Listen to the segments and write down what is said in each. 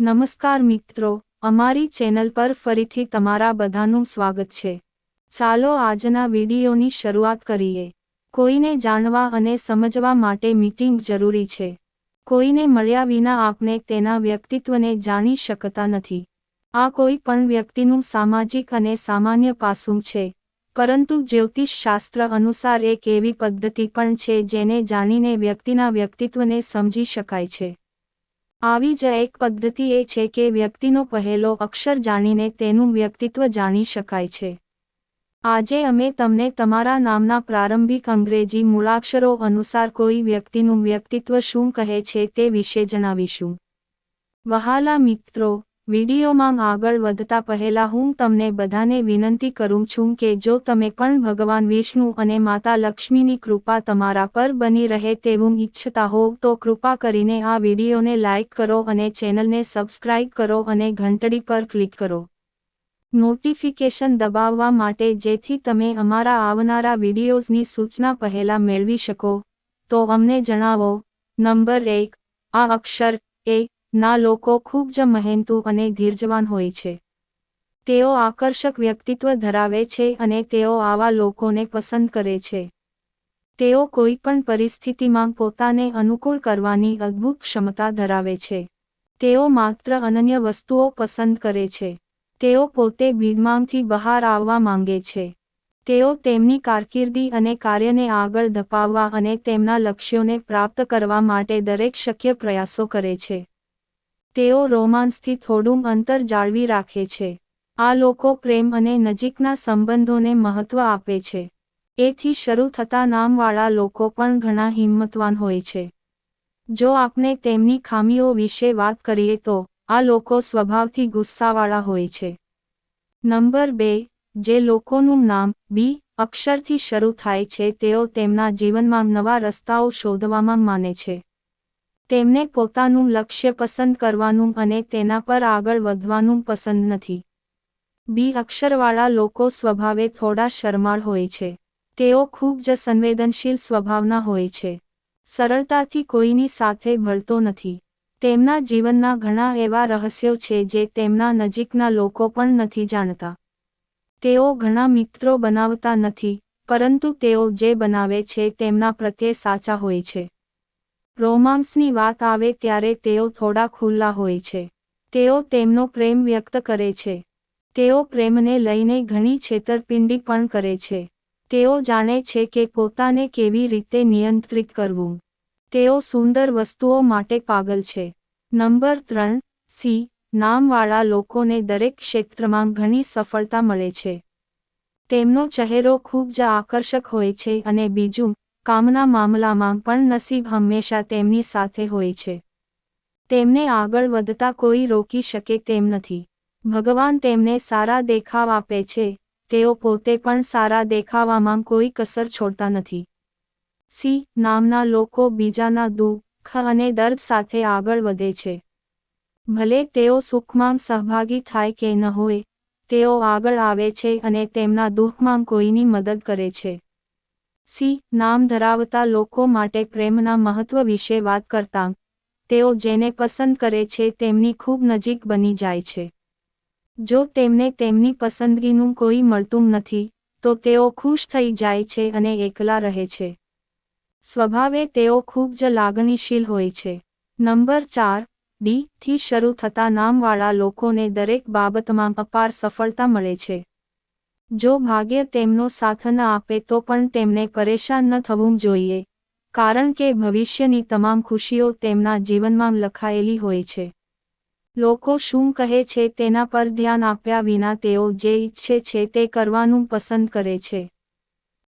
નમસ્કાર મિત્રો, અમારી ચેનલ પર ફરીથી તમારા બધાનું સ્વાગત છે। ચાલો આજના વિડીયોની શરૂઆત કરીએ। કોઈને જાણવા અને સમજવા માટે મીટિંગ જરૂરી છે। કોઈને મળ્યા વિના આપણે તેના વ્યક્તિત્વને જાણી શકતા નથી। આ કોઈ પણ વ્યક્તિનું સામાજિક અને સામાન્ય પાસું છે, પરંતુ જ્યોતિષ શાસ્ત્ર અનુસાર એક એવી પદ્ધતિ પણ છે જેને જાણીને વ્યક્તિના વ્યક્તિત્વને સમજી શકાય છે। આવી જ એક પદ્ધતિ એ છે કે વ્યક્તિનો પહેલો અક્ષર જાણીને તેનું વ્યક્તિત્વ જાણી શકાય છે। આજે અમે તમને તમારા નામના પ્રારંભિક અંગ્રેજી મૂળાક્ષરો અનુસાર કોઈ વ્યક્તિનું વ્યક્તિત્વ શું કહે છે તે વિશે જણાવીશું। વહાલા મિત્રો, વિડીયોમાં આગળ વધતા પહેલા હું તમને બધાને વિનંતી કરું છું કે જો તમે પણ ભગવાન વિષ્ણુ અને માતા લક્ષ્મીની કૃપા તમારા પર બની રહે તેવું ઈચ્છતા હોવ તો કૃપા કરીને આ વિડીયોને લાઇક કરો અને ચેનલને સબસ્ક્રાઇબ કરો અને ઘંટડી પર ક્લિક કરો નોટિફિકેશન દબાવવા માટે, જેથી તમે અમારા આવનારા વિડીયોઝની સૂચના પહેલા મેળવી શકો। તો અમને જણાવો। નંબર 1, આ અક્ષર એ ના લોકો ખૂબ જ મહેનતુ અને ધીરજવાન હોય છે। તેઓ આકર્ષક વ્યક્તિત્વ ધરાવે છે અને તેઓ આવા લોકોને પસંદ કરે છે। તેઓ કોઈ પણ પરિસ્થિતિમાં પોતાને અનુકૂળ કરવાની અદ્ભુત ક્ષમતા ધરાવે છે। તેઓ માત્ર અનન્ય વસ્તુઓ પસંદ કરે છે। તેઓ પોતે ભીડમાંથી બહાર આવવા માંગે છે। તેઓ તેમની કારકિર્દી અને કાર્યને આગળ ધપાવવા અને તેમના લક્ષ્યોને પ્રાપ્ત કરવા માટે દરેક શક્ય પ્રયાસો કરે છે। તેઓ રોમાન્સથી થોડું અંતર જાળવી રાખે છે। આ લોકો પ્રેમ અને નજીકના સંબંધોને મહત્વ આપે છે। એથી શરૂ થતા નામવાળા લોકો પણ ઘણા હિંમતવાન હોય છે। જો આપણે તેમની ખામીઓ વિશે વાત કરીએ તો આ લોકો સ્વભાવથી ગુસ્સાવાળા હોય છે। નંબર 2, જે લોકોનું નામ બી અક્ષરથી શરૂ થાય છે તેઓ તેમના જીવનમાં નવા રસ્તાઓ શોધવામાં માને છે। તેમને પોતાનું લક્ષ્ય પસંદ કરવાનું અને તેના પર આગળ વધવાનું પસંદ નથી। બી અક્ષરવાળા લોકો સ્વભાવે થોડા શરમાળ હોય છે। તેઓ ખૂબ જ સંવેદનશીલ સ્વભાવના હોય છે। સરળતાથી કોઈની સાથે ભળતો નથી। તેમના જીવનના ઘણા એવા રહસ્યો છે જે તેમના નજીકના લોકો પણ નથી જાણતા। તેઓ ઘણા મિત્રો બનાવતા નથી, પરંતુ તેઓ જે બનાવે છે તેમના પ્રત્યે સાચા હોય છે। રોમાન્સની વાત આવે ત્યારે તેઓ થોડા ખુલ્લા હોય છે। તેઓ તેમનો પ્રેમ વ્યક્ત કરે છે। તેઓ પ્રેમને લઈને ઘણી છેતરપિંડી પણ કરે છે। તેઓ જાણે છે કે પોતાને કેવી રીતે નિયંત્રિત કરવું। તેઓ સુંદર વસ્તુઓ માટે પાગલ છે। નંબર 3, સી નામવાળા લોકોને દરેક ક્ષેત્રમાં ઘણી સફળતા મળે છે। તેમનો ચહેરો ખૂબ જ આકર્ષક હોય છે અને બીજું, કામના મામલામાં પણ નસીબ હંમેશા તેમની સાથે હોય છે। તેમને આગળ વધતા કોઈ રોકી શકે તેમ નથી। ભગવાન તેમને સારા દેખાવ આપે છે। તેઓ પોતે પણ સારા દેખાવામાં કોઈ કસર છોડતા નથી। સી નામના લોકો બીજાના દુઃખ અને દર્દ સાથે આગળ વધે છે। ભલે તેઓ સુખમાં સહભાગી થાય કે ન હોય, તેઓ આગળ આવે છે અને તેમના દુઃખમાં કોઈની મદદ કરે છે। સી નામ ધરાવતા લોકો માટે પ્રેમના મહત્વ વિશે વાત કરતાં, તેઓ જેને પસંદ કરે છે તેમની ખૂબ નજીક બની જાય છે। જો તેમને તેમની પસંદગીનું કોઈ મળતું નથી, તો તેઓ ખુશ થઈ જાય છે અને એકલા રહે છે। સ્વભાવે તેઓ ખૂબ જ લાગણીશીલ હોય છે। નંબર 4, ડી થી શરૂ થતા નામવાળા લોકોને દરેક બાબતમાં અપાર સફળતા મળે છે। જો ભાગ્ય તેમનો સાથ ન આપે તો પણ તેમને પરેશાન ન થવું જોઈએ, કારણ કે ભવિષ્યની તમામ ખુશીઓ તેમના જીવનમાં લખાયેલી હોય છે। લોકો શું કહે છે તેના પર ધ્યાન આપ્યા વિના તેઓ જે ઈચ્છે છે તે કરવાનું પસંદ કરે છે।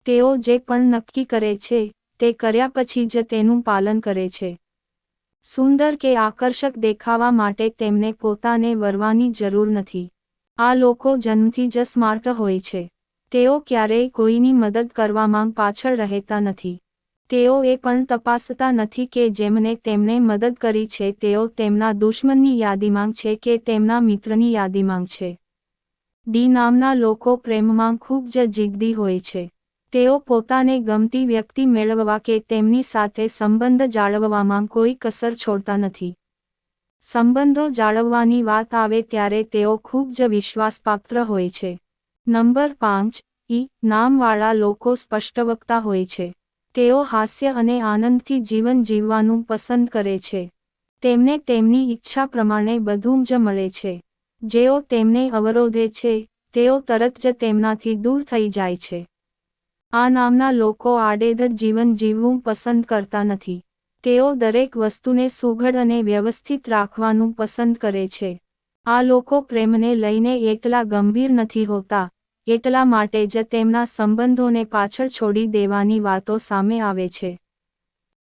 તેઓ જે પણ નક્કી કરે છે તે કર્યા પછી જ તેનું પાલન કરે છે। સુંદર કે આકર્ષક દેખાવા માટે તેમને પોતાને વરવાની જરૂર નથી। આ લોકો જન્મથી જ સ્માર્ટ હોય છે। તેઓ ક્યારેય કોઈની મદદ કરવામાં પાછળ રહેતા નથી। તેઓ એ પણ તપાસતા નથી કે જેમને તેમને મદદ કરી છે તેઓ તેમના દુશ્મનની યાદીમાં છે કે તેમના મિત્રની યાદીમાં છે। ડી નામના લોકો પ્રેમમાં ખૂબ જ જિદ્દી હોય છે। તેઓ પોતાને ગમતી વ્યક્તિ મેળવવા કે તેમની સાથે સંબંધ જાળવવામાં કોઈ કસર છોડતા નથી। સંબંધો જાળવવાની વાત આવે ત્યારે તેઓ ખૂબ જ વિશ્વાસપાત્ર હોય છે. નંબર 5. નામવાળા લોકો સ્પષ્ટવક્તા હોય છે. તેઓ હાસ્ય અને આનંદથી જીવન જીવવાનું પસંદ કરે છે. તેમને તેમની ઈચ્છા પ્રમાણે બધું જ મળે છે. જેઓ તેમને અવરોધે છે, તેઓ તરત જ તેમનાથી દૂર થઈ જાય છે. આ નામના લોકો આડેધડ જીવન જીવવું પસંદ કરતા નથી. તેઓ દરેક વસ્તુને સુઘડ અને વ્યવસ્થિત રાખવાનું પસંદ કરે છે. આ લોકો પ્રેમને લઈને એટલા ગંભીર નથી હોતા, એટલા માટે જ તેમના સંબંધોને પાછળ છોડી દેવાની વાતો સામે આવે છે.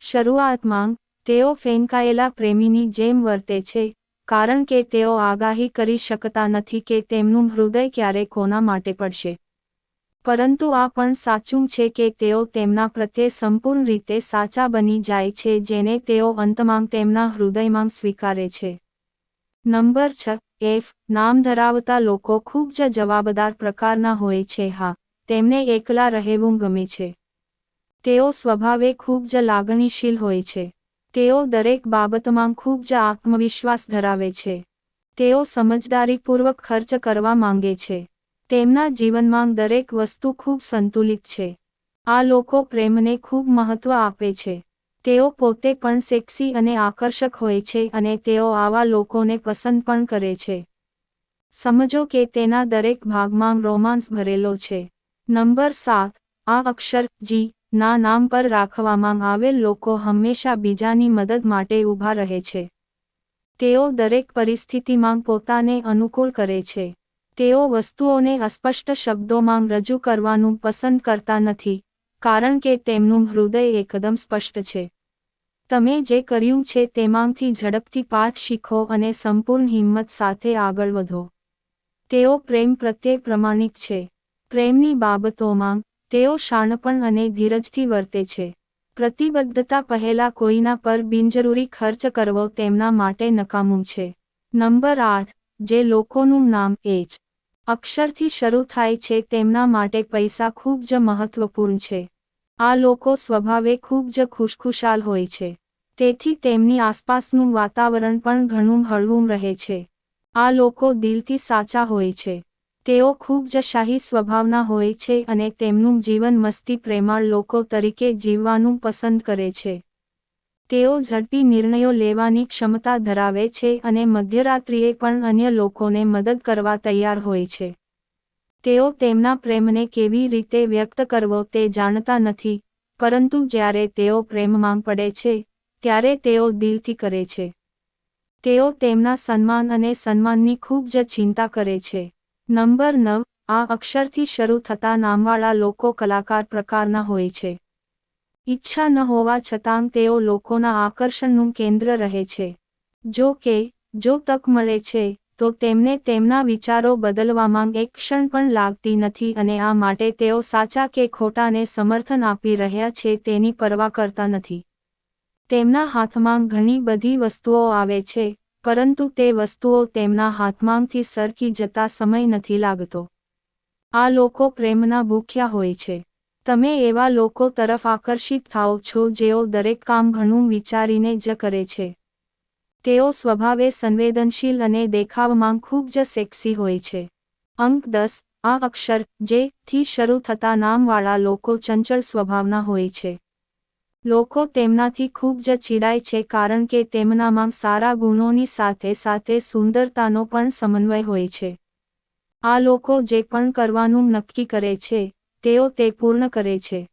શરૂઆતમાં, તેઓ ફેંકાયેલા પ્રેમીની જેમ વર્તે છે, કારણ કે તેઓ આગાહી કરી શકતા નથી કે તેમનું હૃદય ક્યારે કોના માટે પડશે. પરંતુ આ પણ સાચું છે કે તેઓ તેમના પ્રત્યે સંપૂર્ણ રીતે સાચા બની જાય છે જેને તેઓ અંતમાં તેમના હૃદયમાં સ્વીકારે છે. નંબર 6. નામ ધરાવતા લોકો ખૂબ જ જવાબદાર પ્રકારના હોય છે. હા, તેમને એકલા રહેવું ગમે છે. તેઓ સ્વભાવે ખૂબ જ લાગણીશીલ હોય છે. તેઓ દરેક બાબતમાં ખૂબ જ આત્મવિશ્વાસ ધરાવે છે. તેઓ સમજદારીપૂર્વક ખર્ચ કરવા માંગે છે. તેમના જીવનમાં દરેક વસ્તુ ખૂબ સંતુલિત છે. આ લોકો પ્રેમને ખૂબ મહત્વ આપે છે. તેઓ પોતે પણ સેક્સી અને આકર્ષક હોય છે અને તેઓ આવા લોકોને પસંદ પણ કરે છે. સમજો કે તેના દરેક ભાગમાં રોમાંસ ભરેલો છે. નંબર 7. આ અક્ષર G ના નામ પર રાખવામાં આવેલ લોકો હંમેશા બીજાની મદદ માટે ઊભા રહે છે. તેઓ દરેક પરિસ્થિતિમાં પોતાને અનુકૂળ કરે છે. તેઓ વસ્તુઓને અસ્પષ્ટ શબ્દોમાં રજૂ કરવાનું પસંદ કરતા નથી, કારણ કે તેમનું હૃદય એકદમ સ્પષ્ટ છે. તમે જે કર્યું છે તેમાંથી ઝડપથી પાઠ શીખો અને સંપૂર્ણ હિંમત સાથે આગળ વધો. તેઓ પ્રેમ પ્રત્યે પ્રમાણિક છે. પ્રેમની બાબતોમાં, તેઓ શાણપણ અને ધીરજથી વર્તે છે. પ્રતિબદ્ધતા પહેલા કોઈના પર બિનજરૂરી ખર્ચ કરવો તેમના માટે નકામું છે. નંબર 8. જે લોકોનું નામ H અક્ષરથી શરૂ થાય છે તેમના માટે પૈસા ખૂબ જ મહત્વપૂર્ણ છે. આ લોકો સ્વભાવે ખૂબ જ ખુશખુશાલ હોય છે. તેથી તેમની આસપાસનું વાતાવરણ પણ ઘણું હળવું રહે છે. આ લોકો દિલથી સાચા હોય છે. તેઓ ખૂબ જ શાહી સ્વભાવના હોય છે અને તેમનું જીવન મસ્તી પ્રેમાળ લોકો તરીકે જીવવાનું પસંદ કરે છે. તેઓ ઝડપી નિર્ણયો લેવાની ક્ષમતા ધરાવે છે અને મધ્યરાત્રિએ પણ અન્ય લોકોને મદદ કરવા તૈયાર હોય છે. તેઓ તેમના પ્રેમને કેવી રીતે વ્યક્ત કરવો તે જાણતા નથી, પરંતુ જ્યારે તેઓ પ્રેમમાં પડે છે, ત્યારે તેઓ દિલથી કરે છે. તેઓ તેમના સન્માન અને સન્માનની ખૂબ જ ચિંતા કરે છે. નંબર 9. આ અક્ષરથી શરૂ થતા નામવાળા લોકો કલાકાર પ્રકારના હોય છે. ઈચ્છા ન હોવા છતાં તેઓ લોકોના આકર્ષણનું કેન્દ્ર રહે છે. જો કે, જો તક મળે છે, તો તેમને તેમના વિચારો બદલવામાં એક ક્ષણ પણ લાગતી નથી અને આ માટે તેઓ સાચા કે ખોટાને સમર્થન આપી રહ્યા છે તેની પરવા કરતા નથી. તેમના હાથમાં ઘણી બધી વસ્તુઓ આવે છે, પરંતુ તે વસ્તુઓ તેમના હાથમાંથી સરકી જતા સમય નથી લાગતો. આ લોકો પ્રેમના ભૂખ્યા હોય છે. તમે એવા લોકો તરફ આકર્ષિત થાઓ છો જેઓ દરેક કામ ઘણું વિચારીને જ કરે છે. તેઓ સ્વભાવે સંવેદનશીલ અને દેખાવમાં ખૂબ જ સેક્સી હોય છે. અંક 10. આ અક્ષર J થી શરૂ થતા નામવાળા લોકો ચંચળ સ્વભાવના હોય છે. લોકો તેમનાથી ખૂબ જ ચીડાય છે કારણ કે તેમનામાં સારા ગુણોની સાથે સાથે સુંદરતાનો પણ સમન્વય હોય છે. આ લોકો જે પણ કરવાનું નક્કી કરે છે, તેઓ તે પૂર્ણ કરે છે.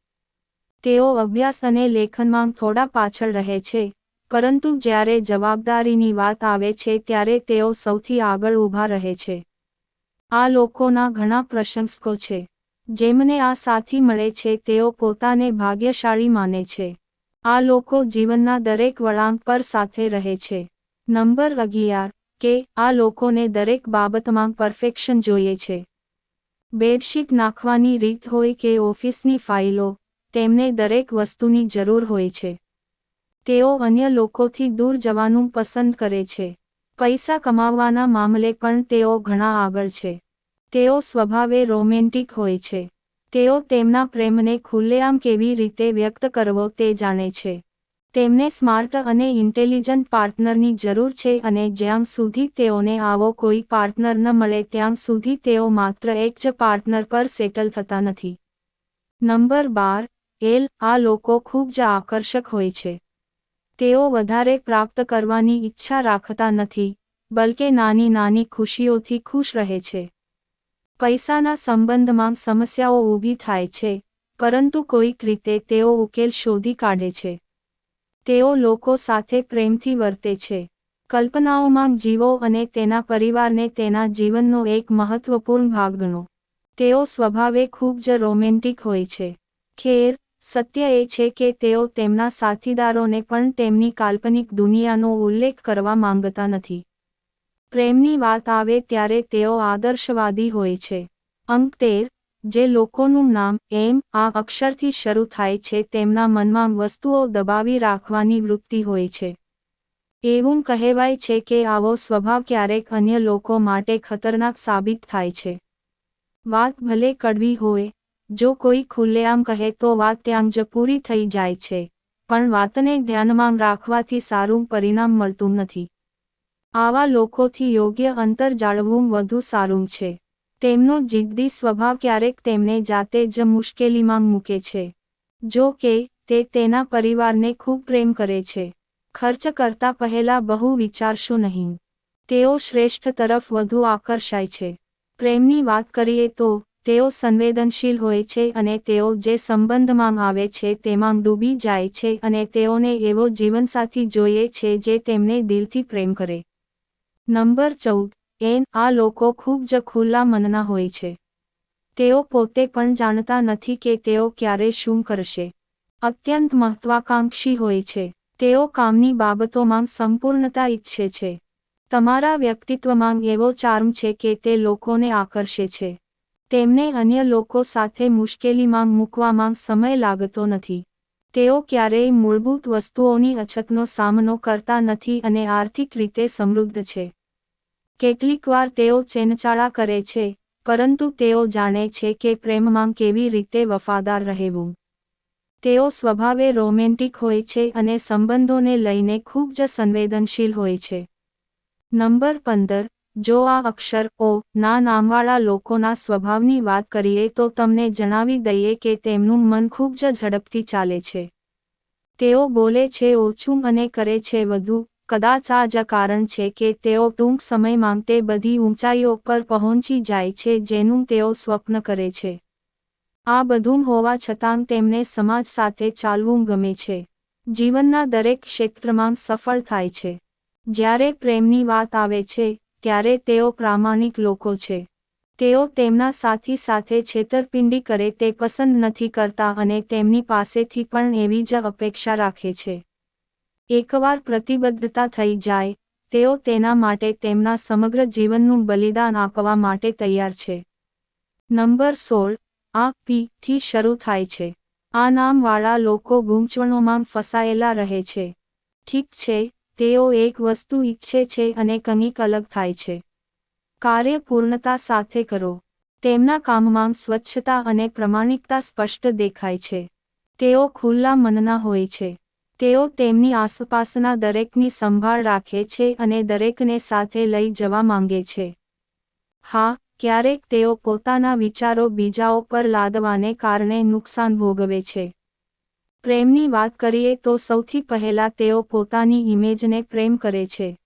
તેઓ અભ્યાસ અને લેખનમાં થોડા પાછળ રહે છે, પરંતુ જ્યારે જવાબદારીની વાત આવે છે ત્યારે તેઓ સૌથી આગળ ઊભા રહે છે. આ લોકોના ઘણા પ્રશંસકો છે. જેમને આ સાથી મળે છે તેઓ પોતાને ભાગ્યશાળી માને છે. આ લોકો જીવનના દરેક વળાંક પર સાથે રહે છે. નંબર 11. કે આ લોકોને દરેક બાબતમાં પરફેક્શન જોઈએ છે. બેડશીટ નાખવાની રીત હોય કે ઓફિસની ફાઇલો, તેમને દરેક વસ્તુની જરૂર હોય છે. તેઓ અન્ય લોકોથી દૂર જવાનું પસંદ કરે છે. પૈસા કમાવવાના મામલે પણ તેઓ ઘણા આગળ છે. તેઓ સ્વભાવે રોમેન્ટિક હોય છે. તેઓ તેમના પ્રેમને ખુલ્લેઆમ કેવી રીતે વ્યક્ત કરવો તે જાણે છે. તેમને સ્માર્ટ અને ઇન્ટેલિજન્ટ પાર્ટનરની જરૂર છે અને જ્યાં સુધી તેઓને આવો કોઈ પાર્ટનર ન મળે ત્યાં સુધી તેઓ માત્ર એક જ પાર્ટનર પર સેટલ થતા નથી. Number 12 L. આ લોકો ખૂબ જ આકર્ષક હોય છે. તેઓ વધારે પ્રાપ્ત કરવાની ઈચ્છા રાખતા નથી, બલકે નાની નાની ખુશીઓથી ખુશ રહે છે. પૈસાના સંબંધમાં સમસ્યાઓ ઊભી થાય છે, પરંતુ કોઈક રીતે તેઓ ઉકેલ શોધી કાઢે છે. તેઓ લોકો સાથે પ્રેમથી વર્તે છે. કલ્પનાઓમાં જીવો અને તેના પરિવારને તેના જીવનનો એક મહત્વપૂર્ણ ભાગ ગણો. તેઓ સ્વભાવે ખૂબ જ રોમેન્ટિક હોય છે. ખેર, સત્ય એ છે કે તેઓ તેમના સાથીદારોને પણ તેમની કાલ્પનિક દુનિયાનો ઉલ્લેખ કરવા માંગતા નથી. પ્રેમની વાત આવે ત્યારે તેઓ આદર્શવાદી હોય છે. અંક 13. જે લોકોનું નામ એમ. આ અક્ષરથી શરૂ થાય છે તેમના મનમાં વસ્તુઓ દબાવી રાખવાની વૃત્તિ હોય છે. એવું કહેવાય છે કે આવો સ્વભાવ ક્યારેક અન્ય લોકો માટે ખતરનાક સાબિત થાય છે. વાત ભલે કડવી હોય, જો કોઈ ખુલ્લેઆમ કહે તો વાત ત્યાં જ પૂરી થઈ જાય છે, પણ વાતને ધ્યાનમાં રાખવાથી સારું પરિણામ મળતું નથી. આવા લોકોથી યોગ્ય અંતર જાળવવું વધુ સારું છે. તેમનો જિદ્દી સ્વભાવ ક્યારેક તેમને જાતે જ મુશ્કેલીમાં મૂકે છે. જો કે, તે તેના પરિવારને ખૂબ પ્રેમ કરે છે. ખર્ચ કરતા પહેલા બહુ વિચારશો નહીં. તેઓ શ્રેષ્ઠ તરફ વધુ આકર્ષાય છે. પ્રેમની વાત કરીએ તો, તેઓ સંવેદનશીલ હોય છે અને તેઓ જે સંબંધમાં આવે છે તેમાં ડૂબી જાય છે અને તેઓને એવો જીવનસાથી જોઈએ છે જે તેમને દિલથી પ્રેમ કરે. Number 14 N. આ લોકો ખૂબ જ ખુલ્લા મનના હોય છે. તેઓ પોતે પણ જાણતા નથી કે તેઓ ક્યારે શું કરશે. અત્યંત મહત્વાકાંક્ષી હોય છે. તેઓ કામની બાબતોમાં સંપૂર્ણતા ઈચ્છે છે. તમારા વ્યક્તિત્વમાં એવો ચાર્મ છે કે તે લોકોને આકર્ષે છે. તેમને અન્ય લોકો સાથે મુશ્કેલીમાં મૂકવામાં સમય લાગતો નથી. તેઓ ક્યારેય મૂળભૂત વસ્તુઓની અછતનો સામનો કરતા નથી અને આર્થિક રીતે સમૃદ્ધ છે. કેટલીકવાર તેઓ ચેનચાળા કરે છે, પરંતુ તેઓ જાણે છે કે પ્રેમમાં કેવી રીતે વફાદાર રહેવું. તેઓ સ્વભાવે રોમેન્ટિક હોય છે અને સંબંધોને લઈને ખૂબ જ સંવેદનશીલ હોય છે. નંબર 15 જો આ અક્ષર ઓ ના નામવાળા લોકોના સ્વભાવની વાત કરીએ તો તમને જણાવી દઈએ કે તેમનું મન ખૂબ જ ઝડપથી ચાલે છે. તેઓ બોલે છે ઓછું અને કરે છે વધુ. કદાચ આ જ કારણ છે કે તેઓ ટૂંક સમયમાં તે બધી ઊંચાઈઓ પર પહોંચી જાય છે જેનું તેઓ સ્વપ્ન કરે છે. આ બધું હોવા છતાં તેમને સમાજ સાથે ચાલવું ગમે છે. જીવનના દરેક ક્ષેત્રમાં સફળ થાય છે. જ્યારે પ્રેમની વાત આવે છે, ત્યારે તેઓ પ્રામાણિક લોકો છે. તેઓ તેમના સાથી સાથે છેતરપિંડી કરે તે પસંદ નથી કરતા અને તેમની પાસેથી પણ એવી જ અપેક્ષા રાખે છે. એકવાર પ્રતિબદ્ધતા થઈ જાય, તેઓ તેના માટે તેમના સમગ્ર જીવનનું બલિદાન આપવા માટે તૈયાર છે. નંબર 16 આ પી થી શરૂ થાય છે. આ નામવાળા લોકો ગૂંચવણોમાં ફસાયેલા રહે છે. ઠીક છે, તેઓ એક વસ્તુ ઈચ્છે છે અને કંઈક અલગ થાય છે. કાર્ય પૂર્ણતા સાથે કરો. તેમના કામમાં સ્વચ્છતા અને પ્રમાણિકતા સ્પષ્ટ દેખાય છે. તેઓ ખુલ્લા મનના હોય છે. તેઓ તેમની આસપાસના દરેકની સંભાળ રાખે છે અને દરેકને સાથે લઈ જવા માંગે છે. હા, ક્યારેક તેઓ પોતાના વિચારો બીજાઓ પર લાદવાને કારણે નુકસાન ભોગવે છે. પ્રેમની વાત કરીએ તો સૌથી પહેલા તેઓ પોતાની ઇમેજને પ્રેમ કરે છે.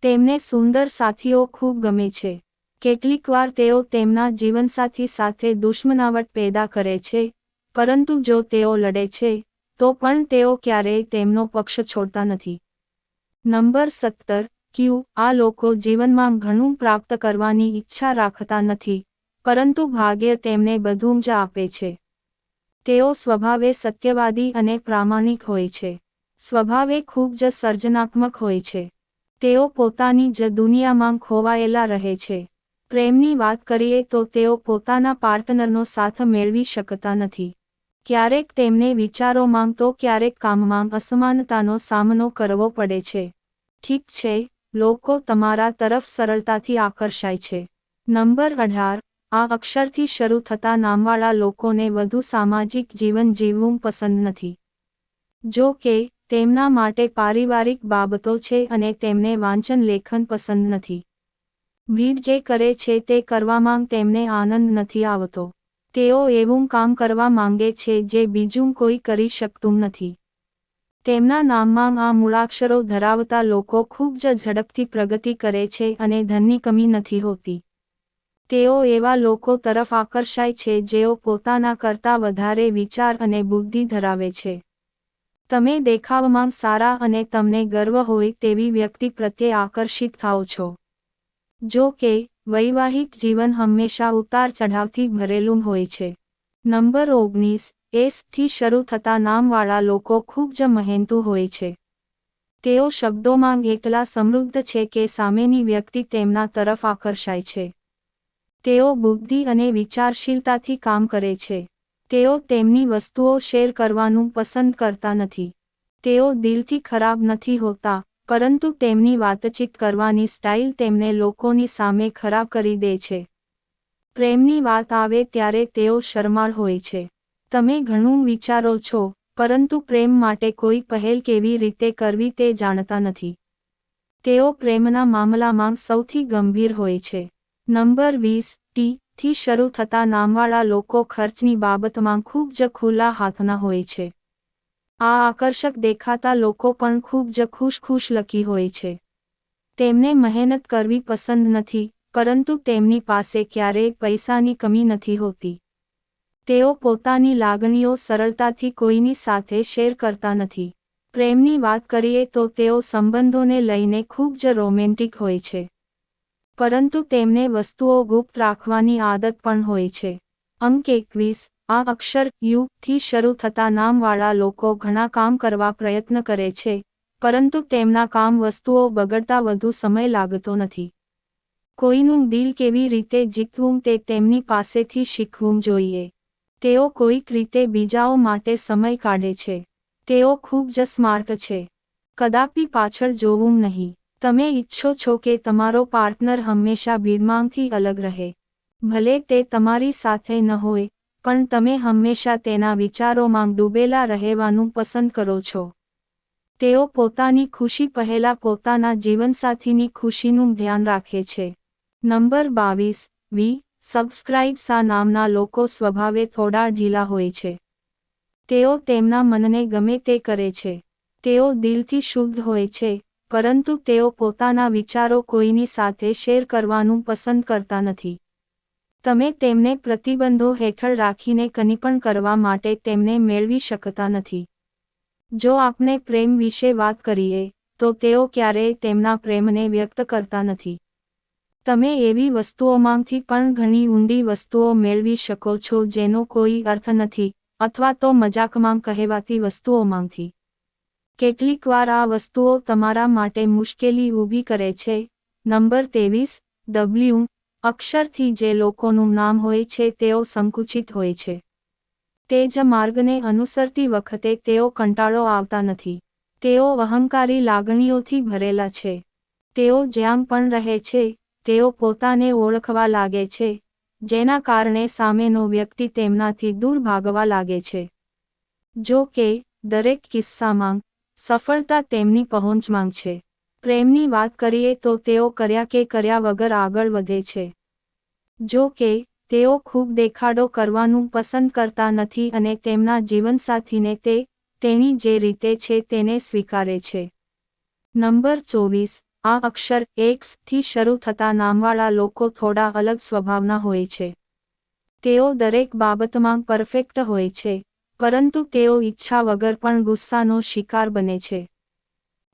તેમને સુંદર સાથીઓ ખૂબ ગમે છે. કેટલીકવાર તેઓ તેમના જીવનસાથી સાથે દુશ્મનાવટ પેદા કરે છે, પરંતુ જો તેઓ લડે છે, તો પણ તેઓ ક્યારેય તેમનો પક્ષ છોડતા નથી. નંબર 17 ક્યુ. આ લોકો જીવનમાં ઘણું પ્રાપ્ત કરવાની ઈચ્છા રાખતા નથી, પરંતુ ભાગ્ય તેમને બધું જ આપે છે. તેઓ સ્વભાવે સત્યવાદી અને પ્રામાણિક હોય છે. સ્વભાવે ખૂબ જ સર્જનાત્મક હોય છે. તેઓ પોતાની જ દુનિયામાં ખોવાયેલા રહે છે. પ્રેમની વાત કરીએ તો તેઓ પોતાના પાર્ટનરનો સાથ મેળવી શકતા નથી. ક્યારેક તેમને વિચારોમાં તો ક્યારેક કામમાં અસમાનતાનો સામનો કરવો પડે છે. ઠીક છે, લોકો તમારા તરફ સરળતાથી આકર્ષાય છે. નંબર 18 આ અક્ષરથી શરૂ થતા નામવાળા લોકોને વધુ સામાજિક જીવન જીવવું પસંદ નથી. જો કે, તેમના માટે પારિવારિક બાબતો છે અને તેમને વાંચન લેખન પસંદ નથી. વીર જે કરે છે તે કરવામાં તેમને આનંદ નથી આવતો. તેઓ એવું કામ કરવા માંગે છે જે બીજું કોઈ કરી શકતું નથી. તેમના નામમાં આ મૂળાક્ષરો ધરાવતા લોકો ખૂબ જ ઝડપથી પ્રગતિ કરે છે અને ધનની કમી નથી હોતી. તેઓ એવા લોકો તરફ આકર્ષાય છે જેઓ પોતાના કરતાં વધારે વિચાર અને બુદ્ધિ ધરાવે છે. તમે દેખાવમાં સારા અને તમને ગર્વ હોય તેવી વ્યક્તિ પ્રત્યે આકર્ષિત થાઓ છો. જો કે, વૈવાહિક જીવન હંમેશા ઉતાર ચઢાવથી ભરેલું હોય છે. નંબર 19. એસ થી શરૂ થતા નામવાળા લોકો ખૂબ જ મહેનતુ હોય છે. તેઓ શબ્દોમાં એટલા સમૃદ્ધ છે કે સામેની વ્યક્તિ તેમના તરફ આકર્ષાય છે. તેઓ બુદ્ધિ અને વિચારશીલતાથી કામ કરે છે. તેઓ તેમની વસ્તુઓ શેર કરવાનું પસંદ કરતા નથી. તેઓ દિલથી ખરાબ નથી હોતા, પરંતુ તેમની વાતચીત કરવાની સ્ટાઇલ તેમને લોકોની સામે ખરાબ કરી દે છે. પ્રેમની વાત આવે ત્યારે તેઓ શરમાળ હોય છે. તમે ઘણું વિચારો છો, પરંતુ પ્રેમ માટે કોઈ પહેલ કેવી રીતે કરવી તે જાણતા નથી. તેઓ પ્રેમના મામલામાં સૌથી ગંભીર હોય છે. નંબર 20. ટી થી શરૂ થતા નામવાળા લોકો ખર્ચની બાબતમાં ખૂબ જ ખુલ્લા હાથના હોય છે. આ આકર્ષક દેખાતા લોકો પણ ખૂબ જ ખુશ લકી હોય છે. તેમને મહેનત કરવી પસંદ નથી, પરંતુ તેમની પાસે ક્યારેય પૈસાની કમી નથી હોતી. તેઓ પોતાની લાગણીઓ સરળતાથી કોઈની સાથે શેર કરતા નથી. પ્રેમની વાત કરીએ તો તેઓ સંબંધોને લઈને ખૂબ જ રોમેન્ટિક હોય છે. પરંતુ તેમને વસ્તુઓ ગુપ્ત રાખવાની આદત પણ હોય છે. અંક 21. આ અક્ષર યુ થી શરૂ થતા નામવાળા લોકો ઘણા કામ કરવા પ્રયત્ન કરે છે, પરંતુ તેમના કામ વસ્તુઓ બગડતા વધુ સમય લાગતો નથી. કોઈનું દિલ કેવી રીતે જીતવું તે તેમની પાસેથી શીખવું જોઈએ. તેઓ કોઈક રીતે બીજાઓ માટે સમય કાઢે છે. તેઓ ખૂબ જ સ્માર્ટ છે. કદાપી પાછળ જોવું નહીં. તમે ઈચ્છો છો કે તમારો પાર્ટનર હંમેશા ભીડમાંથી અલગ રહે. ભલે તે તમારી સાથે ન હોય, પણ તમે હંમેશા તેના વિચારોમાં ડૂબેલા રહેવાનું પસંદ કરો છો. તેઓ પોતાની ખુશી પહેલા પોતાના જીવનસાથીની ખુશીનું ધ્યાન રાખે છે. નંબર 22. વી. સબસ્ક્રાઇબ્સ. આ નામના લોકો સ્વભાવે થોડા ઢીલા હોય છે. તેઓ તેમના મનને ગમે તે કરે છે. તેઓ દિલથી શુદ્ધ હોય છે, પરંતુ તેઓ પોતાના વિચારો કોઈની સાથે શેર કરવાનું પસંદ કરતા નથી. તમે તેમને પ્રતિબંધો હેઠળ રાખીને કંઈ પણ કરવા માટે તેમને મેળવી શકતા નથી. જો આપણે પ્રેમ વિશે વાત કરીએ, તો તેઓ ક્યારેય તેમના પ્રેમને વ્યક્ત કરતા નથી. તમે એવી વસ્તુઓમાંથી પણ ઘણી ઊંડી વસ્તુઓ મેળવી શકો છો જેનો કોઈ અર્થ નથી, અથવા તો મજાકમાં કહેવાતી વસ્તુઓમાંથી. કેટલીકવાર આ વસ્તુઓ તમારા માટે મુશ્કેલી ઊભી કરે છે. નંબર 23. ડબલ્યુ અક્ષરથી જે લોકોનું નામ હોય છે તેઓ સંકુચિત હોય છે. તે જ માર્ગને અનુસરતી વખતે તેઓ કંટાળો આવતા નથી. તેઓ અહંકારી લાગણીઓથી ભરેલા છે. તેઓ જ્યાં પણ રહે છે, તેઓ પોતાને ઓળખવા લાગે છે, જેના કારણે સામેનો વ્યક્તિ તેમનાથી દૂર ભાગવા લાગે છે. જો કે, દરેક કિસ્સામાં, સફળતા તેમની પહોંચમાં છે. પ્રેમની વાત કરીએ તો તેઓ કર્યા વગર આગળ વધે છે. જો કે, તેઓ ખૂબ દેખાડો કરવાનું પસંદ કરતા નથી અને તેમના જીવનસાથીને તેણી જે રીતે છે તેને સ્વીકારે છે. નંબર 24. આ અક્ષર એક્સ થી શરૂ થતા નામવાળા લોકો થોડા અલગ સ્વભાવના હોય છે. તેઓ દરેક બાબતમાં પરફેક્ટ હોય છે, પરંતુ તેઓ ઈચ્છા વગર પણ ગુસ્સાનો શિકાર બને છે.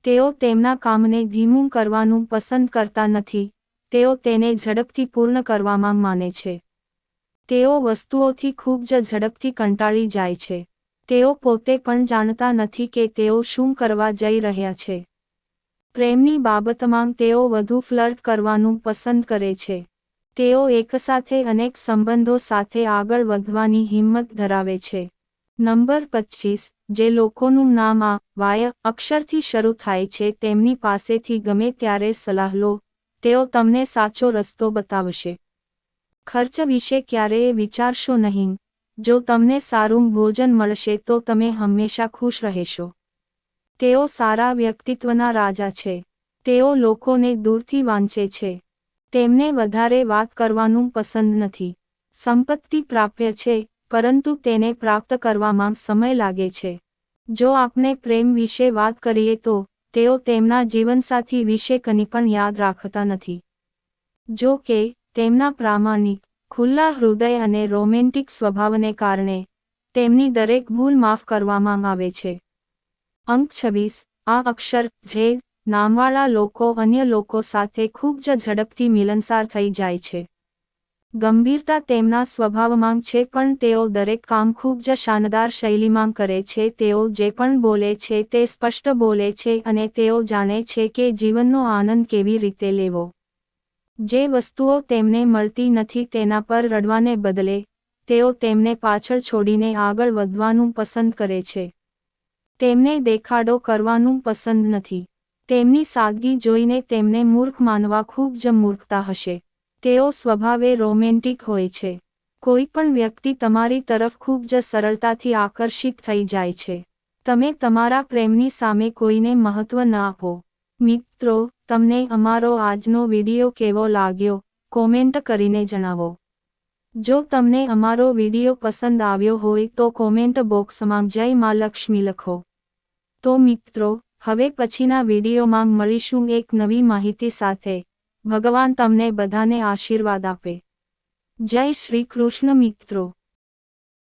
તેઓ તેમના કામને ધીમું કરવાનું પસંદ કરતા નથી, તેઓ તેને ઝડપથી પૂર્ણ કરવામાં માને છે. તેઓ વસ્તુઓથી ખૂબ જ ઝડપથી કંટાળી જાય છે. તેઓ પોતે પણ જાણતા નથી કે તેઓ શું કરવા જઈ રહ્યા છે. પ્રેમની બાબતમાં તેઓ વધુ ફ્લર્ટ કરવાનું પસંદ કરે છે. તેઓ એકસાથે અનેક સંબંધો સાથે આગળ વધવાની હિંમત ધરાવે છે. નંબર 25. જે લોકોનું નામ આ વાય અક્ષરથી શરૂ થાય છે તેમની પાસેથી ગમે ત્યારે સલાહ લો, તેઓ તમને સાચો રસ્તો બતાવશે. ખર્ચ વિશે ક્યારેય વિચારશો નહીં. જો તમને સારું ભોજન મળશે તો તમે હંમેશા ખુશ રહેશો. તેઓ સારા વ્યક્તિત્વના રાજા છે. તેઓ લોકોને દૂરથી વાંચે છે. તેમને વધારે વાત કરવાનું પસંદ નથી. સંપત્તિ પ્રાપ્ય છે, પરંતુ તેને પ્રાપ્ત કરવામાં સમય લાગે છે. જો આપણે પ્રેમ વિશે વાત કરીએ તો તેઓ તેમના જીવનસાથી વિશે કંઈ પણ યાદ રાખતા નથી. જો કે તેમના પ્રામાણિક, ખુલ્લા હૃદય અને રોમેન્ટિક સ્વભાવને કારણે તેમની દરેક ભૂલ માફ કરવામાં આવે છે. અંક 26. આ અક્ષર જે નામવાળા લોકો અન્ય લોકો સાથે ખૂબ જ ઝડપથી મિલનસાર થઈ જાય છે. ગંભીરતા તેમના સ્વભાવમાં છે, પણ તેઓ દરેક કામ ખૂબ જ શાનદાર શૈલીમાં કરે છે. તેઓ જે પણ બોલે છે તે સ્પષ્ટ બોલે છે અને તેઓ જાણે છે કે જીવનનો આનંદ કેવી રીતે લેવો. જે વસ્તુઓ તેમને મળતી નથી તેના પર રડવાને બદલે તેઓ તેમને પાછળ છોડીને આગળ વધવાનું પસંદ કરે છે. તેમને દેખાડો કરવાનું પસંદ નથી. તેમની સાદગી જોઈને તેમને મૂર્ખ માનવા ખૂબ જ મૂર્ખતા હશે. તેઓ સ્વભાવે રોમેન્ટિક હોય છે. કોઈ પણ વ્યક્તિ તમારી તરફ ખૂબ જ સરળતાથી આકર્ષિત થઈ જાય છે. તમે તમારા પ્રેમની સામે કોઈને મહત્વ ન આપો. મિત્રો, તમને અમારો આજનો વિડિયો કેવો લાગ્યો, કોમેન્ટ કરીને જણાવો. જો તમને અમારો વિડિયો પસંદ આવ્યો હોય તો કોમેન્ટ બોક્સમાં જય મા લક્ષ્મી લખો. તો મિત્રો, હવે પછીના વિડિયોમાં મળીશું એક નવી માહિતી સાથે. ભગવાન તમને બધાને આશીર્વાદ આપે. જય શ્રી કૃષ્ણ મિત્રો.